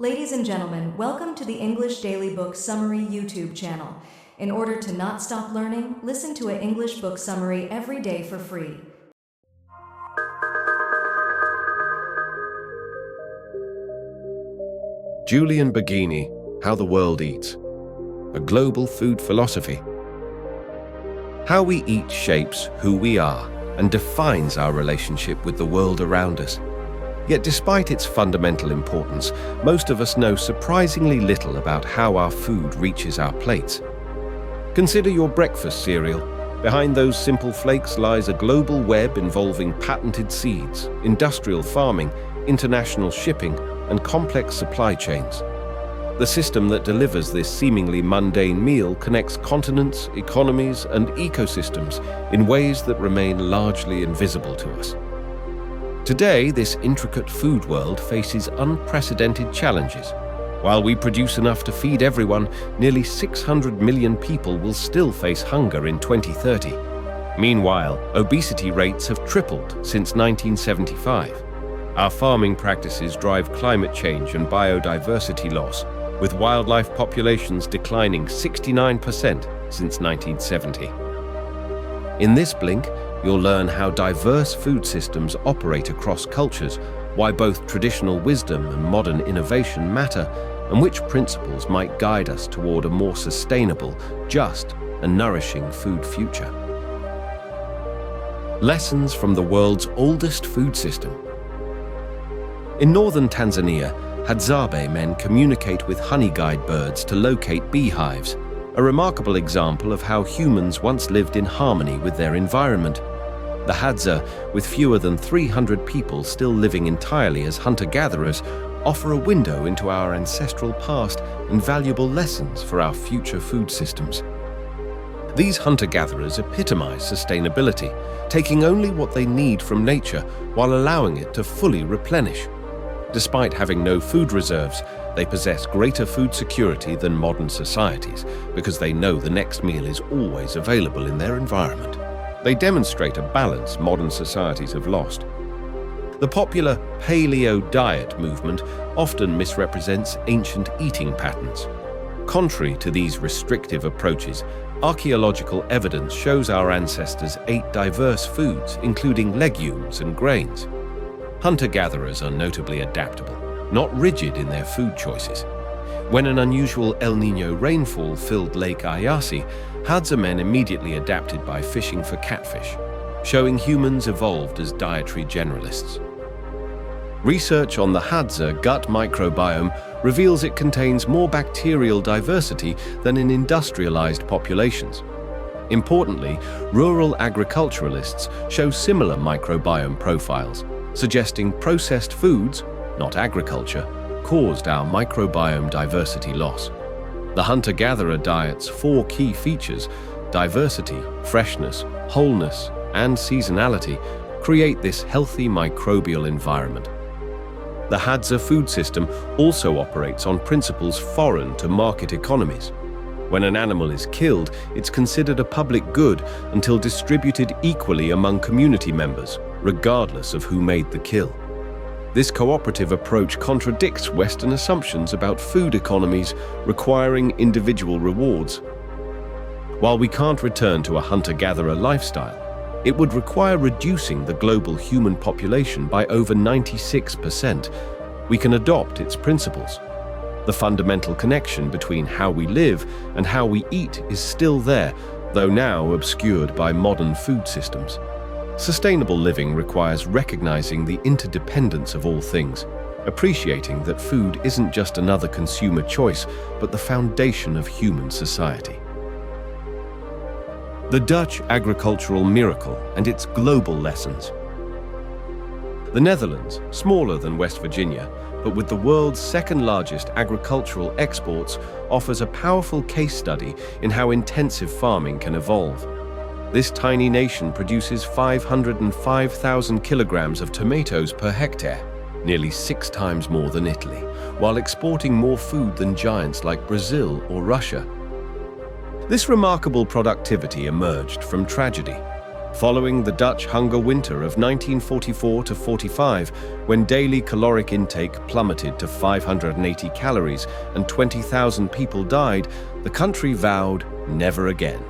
Ladies and gentlemen, welcome to the English Daily Book Summary YouTube channel. In order to not stop learning, listen to an English book summary every day for free. Julian Baggini, How the World Eats, a global food philosophy. How we eat shapes who we are and defines our relationship with the world around us. Yet despite its fundamental importance, most of us know surprisingly little about how our food reaches our plates. Consider your breakfast cereal. Behind those simple flakes lies a global web involving patented seeds, industrial farming, international shipping, and complex supply chains. The system that delivers this seemingly mundane meal connects continents, economies, and ecosystems in ways that remain largely invisible to us. Today, this intricate food world faces unprecedented challenges. While we produce enough to feed everyone, nearly 600 million people will still face hunger in 2030. Meanwhile, obesity rates have tripled since 1975. Our farming practices drive climate change and biodiversity loss, with wildlife populations declining 69% since 1970. In this blink, you'll learn how diverse food systems operate across cultures, why both traditional wisdom and modern innovation matter, and which principles might guide us toward a more sustainable, just, and nourishing food future. Lessons from the world's oldest food system. In northern Tanzania, Hadzabe men communicate with honey-guide birds to locate beehives, a remarkable example of how humans once lived in harmony with their environment. The Hadza, with fewer than 300 people still living entirely as hunter-gatherers, offer a window into our ancestral past and valuable lessons for our future food systems. These hunter-gatherers epitomize sustainability, taking only what they need from nature while allowing it to fully replenish. Despite having no food reserves, they possess greater food security than modern societies because they know the next meal is always available in their environment. They demonstrate a balance modern societies have lost. The popular paleo diet movement often misrepresents ancient eating patterns. Contrary to these restrictive approaches, archaeological evidence shows our ancestors ate diverse foods, including legumes and grains. Hunter-gatherers are notably adaptable, not rigid in their food choices. When an unusual El Niño rainfall filled Lake Ayasi, Hadza men immediately adapted by fishing for catfish, showing humans evolved as dietary generalists. Research on the Hadza gut microbiome reveals it contains more bacterial diversity than in industrialized populations. Importantly, rural agriculturalists show similar microbiome profiles, suggesting processed foods, not agriculture, caused our microbiome diversity loss. The hunter-gatherer diet's four key features, diversity, freshness, wholeness, and seasonality, create this healthy microbial environment. The Hadza food system also operates on principles foreign to market economies. When an animal is killed, it's considered a public good until distributed equally among community members, regardless of who made the kill. This cooperative approach contradicts Western assumptions about food economies requiring individual rewards. While we can't return to a hunter-gatherer lifestyle, it would require reducing the global human population by over 96%. We can adopt its principles. The fundamental connection between how we live and how we eat is still there, though now obscured by modern food systems. Sustainable living requires recognizing the interdependence of all things, appreciating that food isn't just another consumer choice, but the foundation of human society. The Dutch agricultural miracle and its global lessons. The Netherlands, smaller than West Virginia, but with the world's second-largest agricultural exports, offers a powerful case study in how intensive farming can evolve. This tiny nation produces 505,000 kilograms of tomatoes per hectare, nearly 6 times more than Italy, while exporting more food than giants like Brazil or Russia. This remarkable productivity emerged from tragedy. Following the Dutch hunger winter of 1944 to 45, when daily caloric intake plummeted to 580 calories and 20,000 people died, the country vowed never again.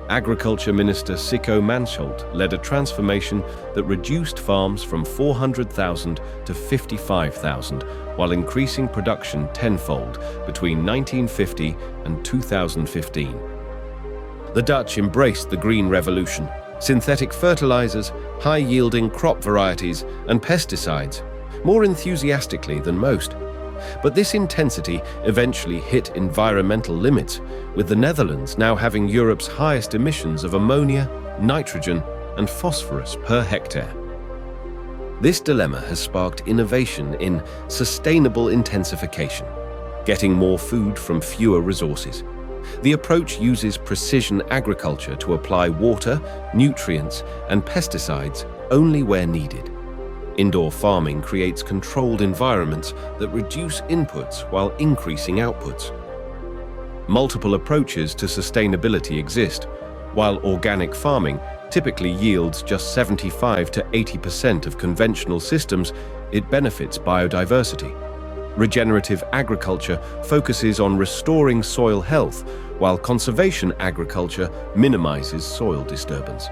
Agriculture Minister Sicko Mansholt led a transformation that reduced farms from 400,000 to 55,000, while increasing production tenfold between 1950 and 2015. The Dutch embraced the Green Revolution, synthetic fertilizers, high-yielding crop varieties, and pesticides, more enthusiastically than most. But this intensity eventually hit environmental limits, with the Netherlands now having Europe's highest emissions of ammonia, nitrogen, and phosphorus per hectare. This dilemma has sparked innovation in sustainable intensification, getting more food from fewer resources. The approach uses precision agriculture to apply water, nutrients, and pesticides only where needed. Indoor farming creates controlled environments that reduce inputs while increasing outputs. Multiple approaches to sustainability exist. While organic farming typically yields just 75 to 80% of conventional systems, it benefits biodiversity. Regenerative agriculture focuses on restoring soil health, while conservation agriculture minimizes soil disturbance.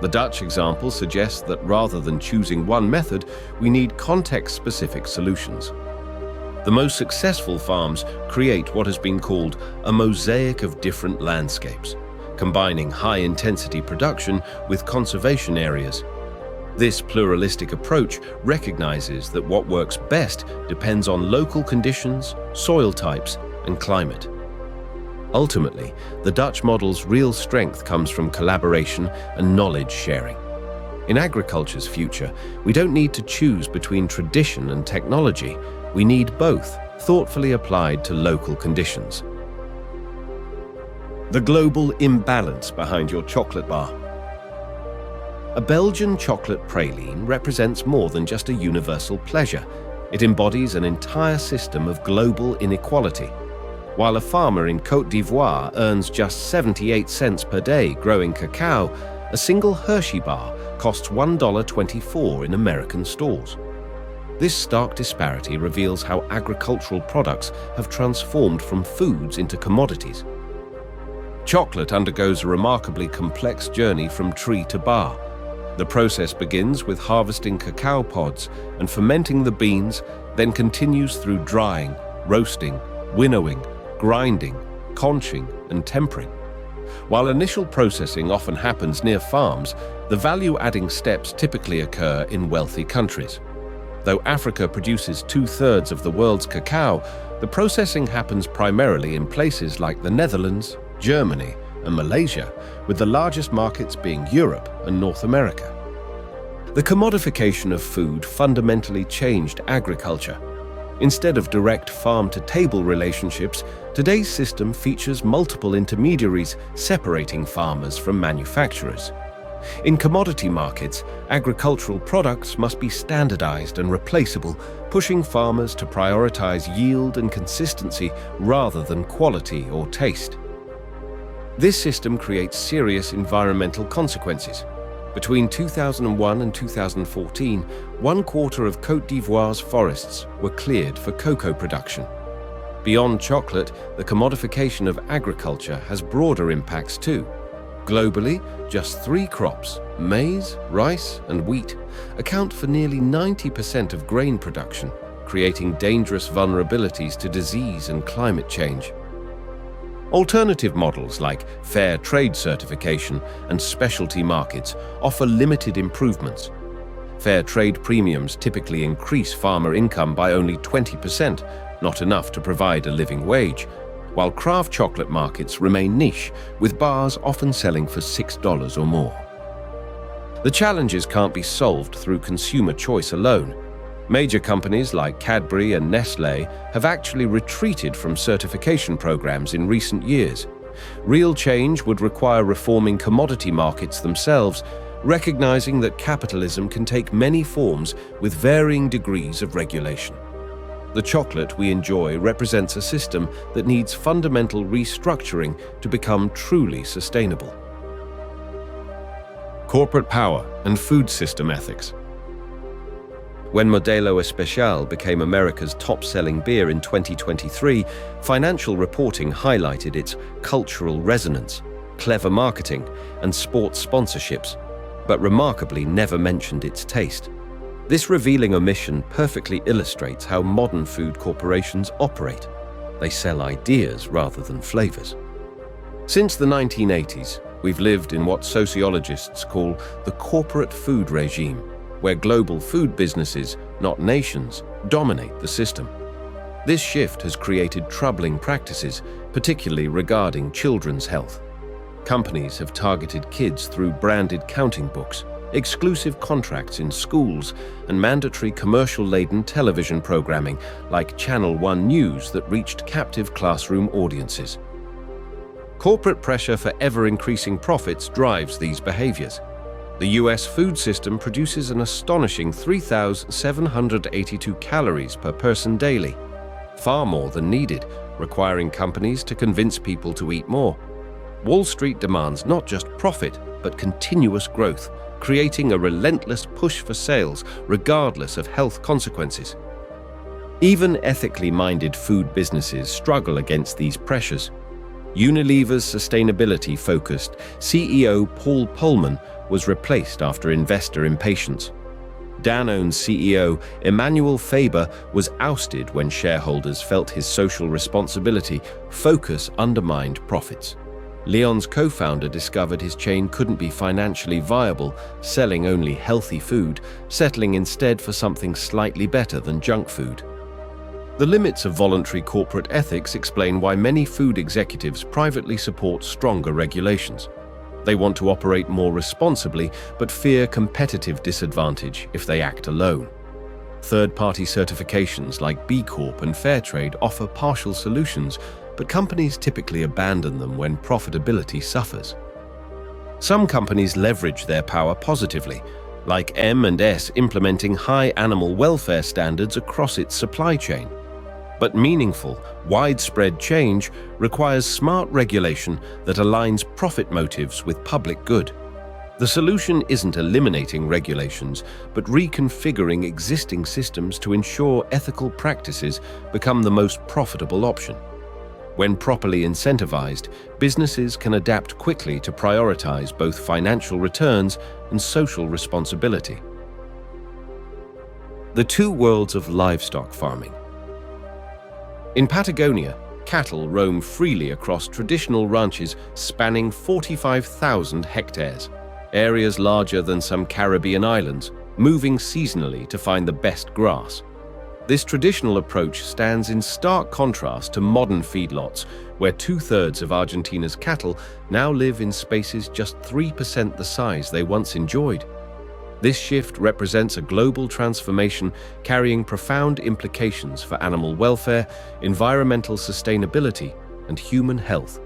The Dutch example suggests that rather than choosing one method, we need context-specific solutions. The most successful farms create what has been called a mosaic of different landscapes, combining high-intensity production with conservation areas. This pluralistic approach recognizes that what works best depends on local conditions, soil types, and climate. Ultimately, the Dutch model's real strength comes from collaboration and knowledge sharing. In agriculture's future, we don't need to choose between tradition and technology. We need both, thoughtfully applied to local conditions. The global imbalance behind your chocolate bar. A Belgian chocolate praline represents more than just a universal pleasure. It embodies an entire system of global inequality. While a farmer in Côte d'Ivoire earns just 78 cents per day growing cacao, a single Hershey bar costs $1.24 in American stores. This stark disparity reveals how agricultural products have transformed from foods into commodities. Chocolate undergoes a remarkably complex journey from tree to bar. The process begins with harvesting cacao pods and fermenting the beans, then continues through drying, roasting, winnowing, grinding, conching, and tempering. While initial processing often happens near farms, the value-adding steps typically occur in wealthy countries. Though Africa produces 2/3 of the world's cacao, the processing happens primarily in places like the Netherlands, Germany, and Malaysia, with the largest markets being Europe and North America. The commodification of food fundamentally changed agriculture. Instead of direct farm-to-table relationships, today's system features multiple intermediaries separating farmers from manufacturers. In commodity markets, agricultural products must be standardized and replaceable, pushing farmers to prioritize yield and consistency rather than quality or taste. This system creates serious environmental consequences. Between 2001 and 2014, 1/4 of Côte d'Ivoire's forests were cleared for cocoa production. Beyond chocolate, the commodification of agriculture has broader impacts too. Globally, just 3 crops, maize, rice, and wheat, account for nearly 90% of grain production, creating dangerous vulnerabilities to disease and climate change. Alternative models like fair trade certification and specialty markets offer limited improvements. Fair trade premiums typically increase farmer income by only 20%, not enough to provide a living wage, while craft chocolate markets remain niche, with bars often selling for $6 or more. The challenges can't be solved through consumer choice alone. Major companies like Cadbury and Nestlé have actually retreated from certification programs in recent years. Real change would require reforming commodity markets themselves, recognizing that capitalism can take many forms with varying degrees of regulation. The chocolate we enjoy represents a system that needs fundamental restructuring to become truly sustainable. corporate power, and food system ethics. When Modelo Especial became America's top-selling beer in 2023, financial reporting highlighted its cultural resonance, clever marketing, and sports sponsorships, but remarkably never mentioned its taste. This revealing omission perfectly illustrates how modern food corporations operate. They sell ideas rather than flavors. Since the 1980s, we've lived in what sociologists call the corporate food regime, where global food businesses, not nations, dominate the system. This shift has created troubling practices, particularly regarding children's health. Companies have targeted kids through branded counting books, exclusive contracts in schools, and mandatory commercial-laden television programming like Channel One News that reached captive classroom audiences. Corporate pressure for ever-increasing profits drives these behaviors. The US food system produces an astonishing 3,782 calories per person daily, far more than needed, requiring companies to convince people to eat more. Wall Street demands not just profit, but continuous growth, creating a relentless push for sales regardless of health consequences. Even ethically minded food businesses struggle against these pressures. Unilever's sustainability-focused CEO Paul Polman was replaced after investor impatience. Danone's CEO Emmanuel Faber was ousted when shareholders felt his social responsibility focus undermined profits. Leon's co-founder discovered his chain couldn't be financially viable, selling only healthy food, settling instead for something slightly better than junk food. The limits of voluntary corporate ethics explain why many food executives privately support stronger regulations. They want to operate more responsibly, but fear competitive disadvantage if they act alone. Third-party certifications like B Corp and Fairtrade offer partial solutions, but companies typically abandon them when profitability suffers. Some companies leverage their power positively, like M&S implementing high animal welfare standards across its supply chain. But meaningful, widespread change requires smart regulation that aligns profit motives with public good. The solution isn't eliminating regulations, but reconfiguring existing systems to ensure ethical practices become the most profitable option. When properly incentivized, businesses can adapt quickly to prioritize both financial returns and social responsibility. The two worlds of livestock farming. In Patagonia, cattle roam freely across traditional ranches spanning 45,000 hectares, areas larger than some Caribbean islands, moving seasonally to find the best grass. This traditional approach stands in stark contrast to modern feedlots, where 2/3 of Argentina's cattle now live in spaces just 3% the size they once enjoyed. This shift represents a global transformation carrying profound implications for animal welfare, environmental sustainability, and human health.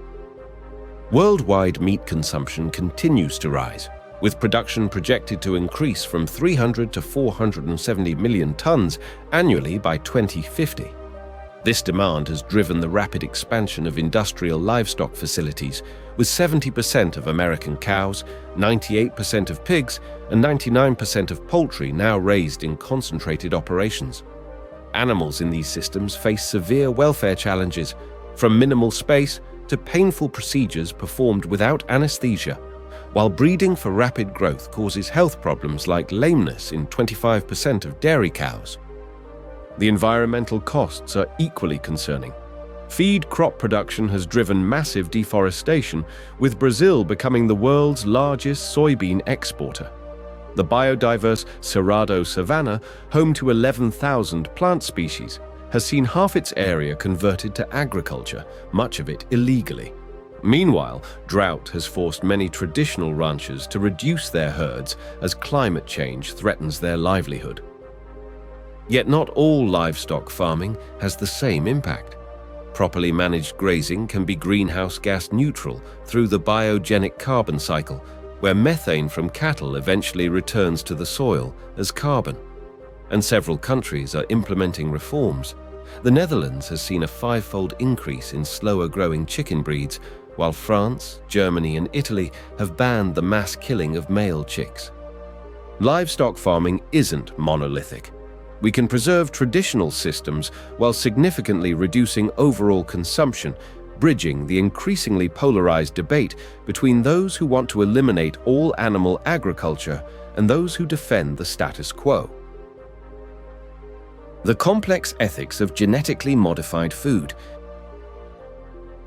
Worldwide meat consumption continues to rise, with production projected to increase from 300 to 470 million tons annually by 2050. This demand has driven the rapid expansion of industrial livestock facilities, with 70% of American cows, 98% of pigs, and 99% of poultry now raised in concentrated operations. Animals in these systems face severe welfare challenges, from minimal space to painful procedures performed without anesthesia, while breeding for rapid growth causes health problems like lameness in 25% of dairy cows. The environmental costs are equally concerning. Feed crop production has driven massive deforestation, with Brazil becoming the world's largest soybean exporter. The biodiverse Cerrado savanna, home to 11,000 plant species, has seen half its area converted to agriculture, much of it illegally. Meanwhile, drought has forced many traditional ranchers to reduce their herds as climate change threatens their livelihood. Yet not all livestock farming has the same impact. Properly managed grazing can be greenhouse gas neutral through the biogenic carbon cycle, where methane from cattle eventually returns to the soil as carbon. And several countries are implementing reforms. The Netherlands has seen a 5-fold increase in slower-growing chicken breeds, while France, Germany, and Italy have banned the mass killing of male chicks. Livestock farming isn't monolithic. We can preserve traditional systems while significantly reducing overall consumption, bridging the increasingly polarized debate between those who want to eliminate all animal agriculture and those who defend the status quo. The complex ethics of genetically modified food.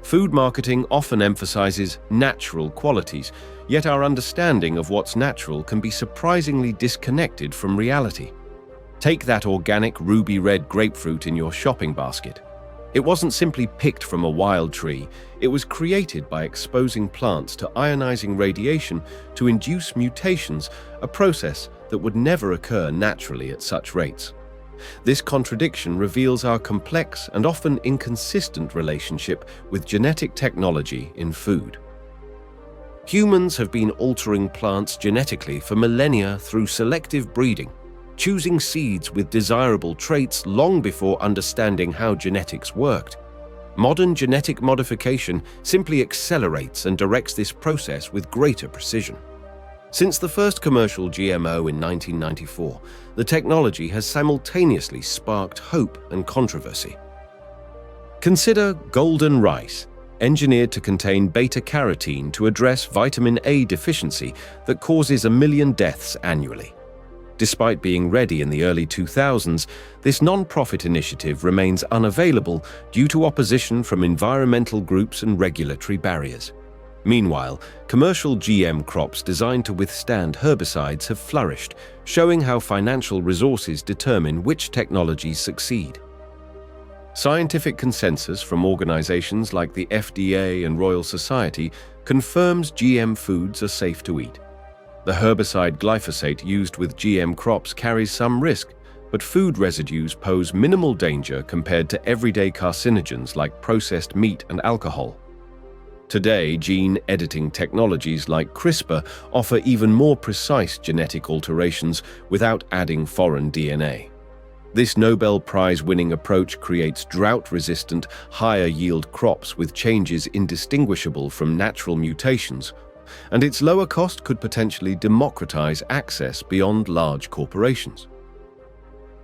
Food marketing often emphasizes natural qualities, yet our understanding of what's natural can be surprisingly disconnected from reality. Take that organic ruby red grapefruit in your shopping basket. It wasn't simply picked from a wild tree, it was created by exposing plants to ionizing radiation to induce mutations, a process that would never occur naturally at such rates. This contradiction reveals our complex and often inconsistent relationship with genetic technology in food. Humans have been altering plants genetically for millennia through selective breeding, choosing seeds with desirable traits long before understanding how genetics worked. Modern genetic modification simply accelerates and directs this process with greater precision. Since the first commercial GMO in 1994, the technology has simultaneously sparked hope and controversy. Consider golden rice, engineered to contain beta-carotene to address vitamin A deficiency that causes 1 million deaths annually. Despite being ready in the early 2000s, this non-profit initiative remains unavailable due to opposition from environmental groups and regulatory barriers. Meanwhile, commercial GM crops designed to withstand herbicides have flourished, showing how financial resources determine which technologies succeed. Scientific consensus from organizations like the FDA and Royal Society confirms GM foods are safe to eat. The herbicide glyphosate used with GM crops carries some risk, but food residues pose minimal danger compared to everyday carcinogens like processed meat and alcohol. Today, gene editing technologies like CRISPR offer even more precise genetic alterations without adding foreign DNA. This Nobel Prize-winning approach creates drought-resistant, higher-yield crops with changes indistinguishable from natural mutations, and its lower cost could potentially democratize access beyond large corporations.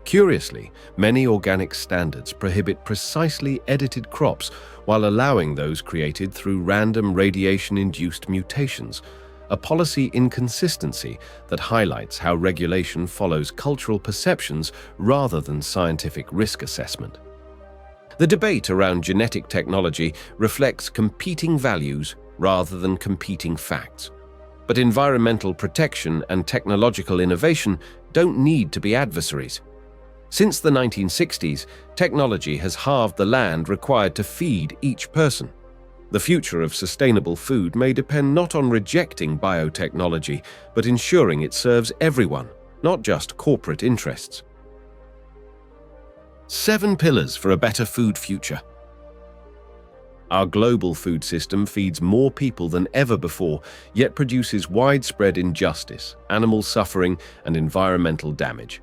Curiously, many organic standards prohibit precisely edited crops while allowing those created through random radiation-induced mutations, a policy inconsistency that highlights how regulation follows cultural perceptions rather than scientific risk assessment. The debate around genetic technology reflects competing values rather than competing facts. But environmental protection and technological innovation don't need to be adversaries. Since the 1960s, technology has halved the land required to feed each person. The future of sustainable food may depend not on rejecting biotechnology, but ensuring it serves everyone, not just corporate interests. 7 pillars for a better food future. Our global food system feeds more people than ever before, yet produces widespread injustice, animal suffering, and environmental damage.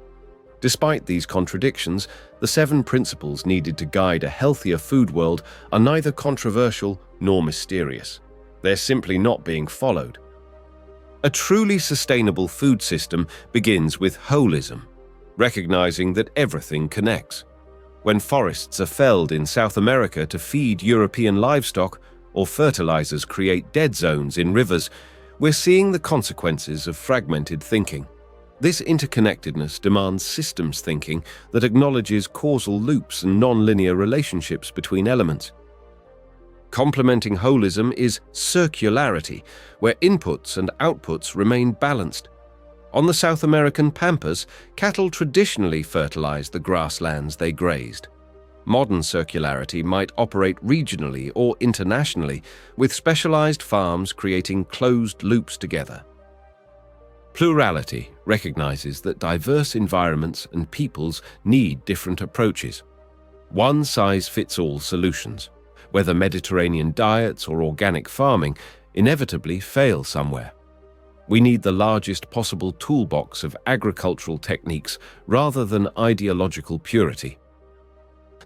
Despite these contradictions, the 7 principles needed to guide a healthier food world are neither controversial nor mysterious. They're simply not being followed. A truly sustainable food system begins with holism, recognizing that everything connects. When forests are felled in South America to feed European livestock, or fertilizers create dead zones in rivers, we're seeing the consequences of fragmented thinking. This interconnectedness demands systems thinking that acknowledges causal loops and non-linear relationships between elements. Complementing holism is circularity, where inputs and outputs remain balanced. On the South American pampas, cattle traditionally fertilized the grasslands they grazed. Modern circularity might operate regionally or internationally, with specialized farms creating closed loops together. Plurality recognizes that diverse environments and peoples need different approaches. One-size-fits-all solutions, whether Mediterranean diets or organic farming, inevitably fail somewhere. We need the largest possible toolbox of agricultural techniques rather than ideological purity.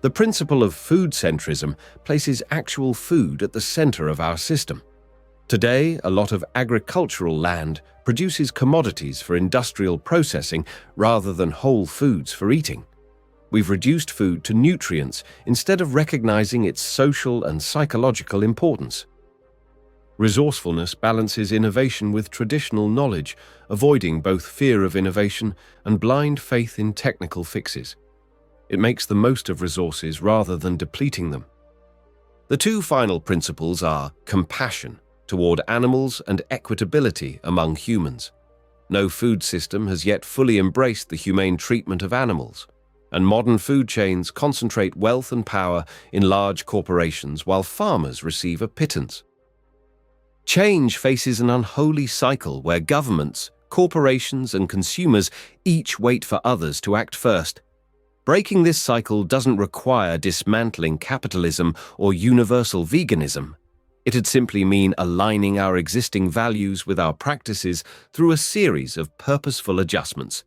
The principle of food centrism places actual food at the center of our system. Today, a lot of agricultural land produces commodities for industrial processing rather than whole foods for eating. We've reduced food to nutrients instead of recognizing its social and psychological importance. Resourcefulness balances innovation with traditional knowledge, avoiding both fear of innovation and blind faith in technical fixes. It makes the most of resources rather than depleting them. The two final principles are compassion toward animals and equitability among humans. No food system has yet fully embraced the humane treatment of animals, and modern food chains concentrate wealth and power in large corporations while farmers receive a pittance. Change faces an unholy cycle where governments, corporations, and consumers each wait for others to act first. Breaking this cycle doesn't require dismantling capitalism or universal veganism. It'd simply mean aligning our existing values with our practices through a series of purposeful adjustments.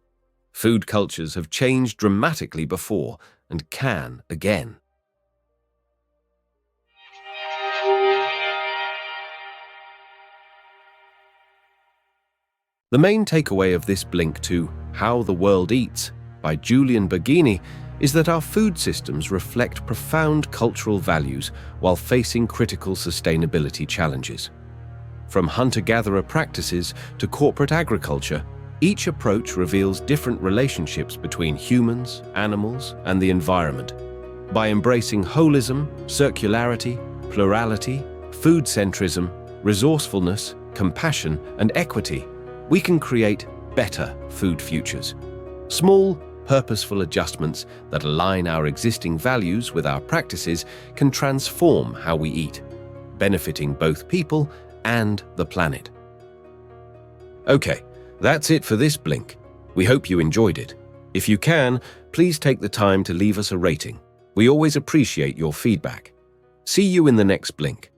Food cultures have changed dramatically before and can again. The main takeaway of this blink to How the World Eats by Julian Baggini is that our food systems reflect profound cultural values while facing critical sustainability challenges. From hunter-gatherer practices to corporate agriculture, each approach reveals different relationships between humans, animals, and the environment. By embracing holism, circularity, plurality, food centrism, resourcefulness, compassion, and equity, we can create better food futures. Small, purposeful adjustments that align our existing values with our practices can transform how we eat, benefiting both people and the planet. Okay, that's it for this blink. We hope you enjoyed it. If you can, please take the time to leave us a rating. We always appreciate your feedback. See you in the next blink.